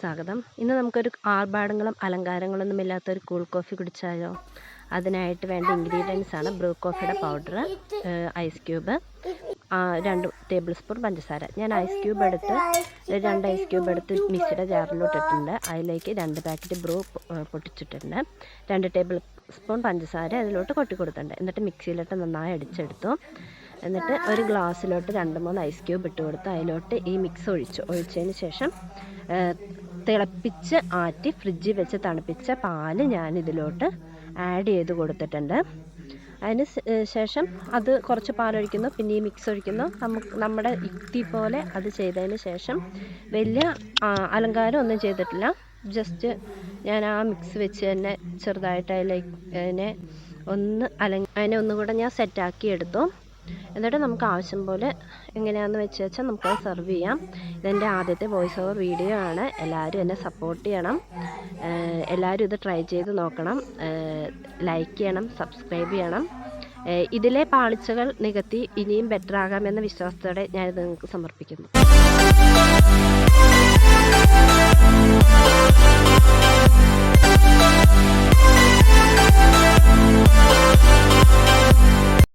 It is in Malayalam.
സ്വാഗതം. ഇന്ന് നമുക്കൊരു ആർഭാടങ്ങളും അലങ്കാരങ്ങളൊന്നും ഇല്ലാത്തൊരു കൂൾ കോഫി കുടിച്ചാലോ? അതിനായിട്ട് വേണ്ട ഇൻഗ്രീഡിയൻസ് ആണ് ബ്രൂ കോഫിയുടെ powder, ice cube, 2 tablespoon പഞ്ചസാര. ഞാൻ ഐസ് ക്യൂബ് എടുത്ത് 2 ഐസ് ക്യൂബ് എടുത്ത് മിക്സിയുടെ ജാറിലോട്ട് ഇട്ടിട്ടുണ്ട്. അതിലേക്ക് 2 പാക്കറ്റ് ബ്രൂ പൊട്ടിച്ചിട്ടുണ്ട്. 2 ടേബിൾ സ്പൂൺ പഞ്ചസാര അതിലോട്ട് കൊട്ടി കൊടുത്തിട്ടുണ്ട്. എന്നിട്ട് മിക്സിയിലിട്ട് നന്നായി അടിച്ചെടുത്തു. എന്നിട്ട് ഒരു ഗ്ലാസ്സിലോട്ട് 2-3 ഐസ് ക്യൂബ് ഇട്ട് കൊടുത്ത് അതിലോട്ട് ഈ മിക്സ് ഒഴിച്ചതിന് ശേഷം തിളപ്പിച്ച് ആറ്റി ഫ്രിഡ്ജിൽ വെച്ച് തണുപ്പിച്ച പാല് ഞാൻ ഇതിലോട്ട് ആഡ് ചെയ്ത് കൊടുത്തിട്ടുണ്ട്. അതിന് ശേഷം അത് കുറച്ച് പാലൊഴിക്കുന്നു, പിന്നെ ഈ മിക്സ് ഒഴിക്കുന്നു. നമ്മുടെ യുക്തി പോലെ അത് ചെയ്തതിന് ശേഷം വലിയ അലങ്കാരം ഒന്നും ചെയ്തിട്ടില്ല. ജസ്റ്റ് ഞാൻ ആ മിക്സ് വെച്ച് തന്നെ ചെറുതായിട്ട് അതിനെ ഒന്നുകൂടെ ഞാൻ സെറ്റാക്കി എടുത്തു. എന്നിട്ട് നമുക്ക് ആവശ്യം പോലെ എങ്ങനെയാണെന്ന് വെച്ചാൽ നമുക്കത് സെർവ് ചെയ്യാം. ഇതെൻ്റെ ആദ്യത്തെ വോയിസ് ഓവർ വീഡിയോ ആണ്. എല്ലാവരും എന്നെ സപ്പോർട്ട് ചെയ്യണം. എല്ലാവരും ഇത് ട്രൈ ചെയ്ത് നോക്കണം. ലൈക്ക് ചെയ്യണം, സബ്സ്ക്രൈബ് ചെയ്യണം. ഇതിലെ പാളിച്ചകൾ നികത്തി ഇനിയും ബെറ്റർ ആകാമെന്ന വിശ്വാസത്തോടെ ഞാനിത് നിങ്ങൾക്ക് സമർപ്പിക്കുന്നു.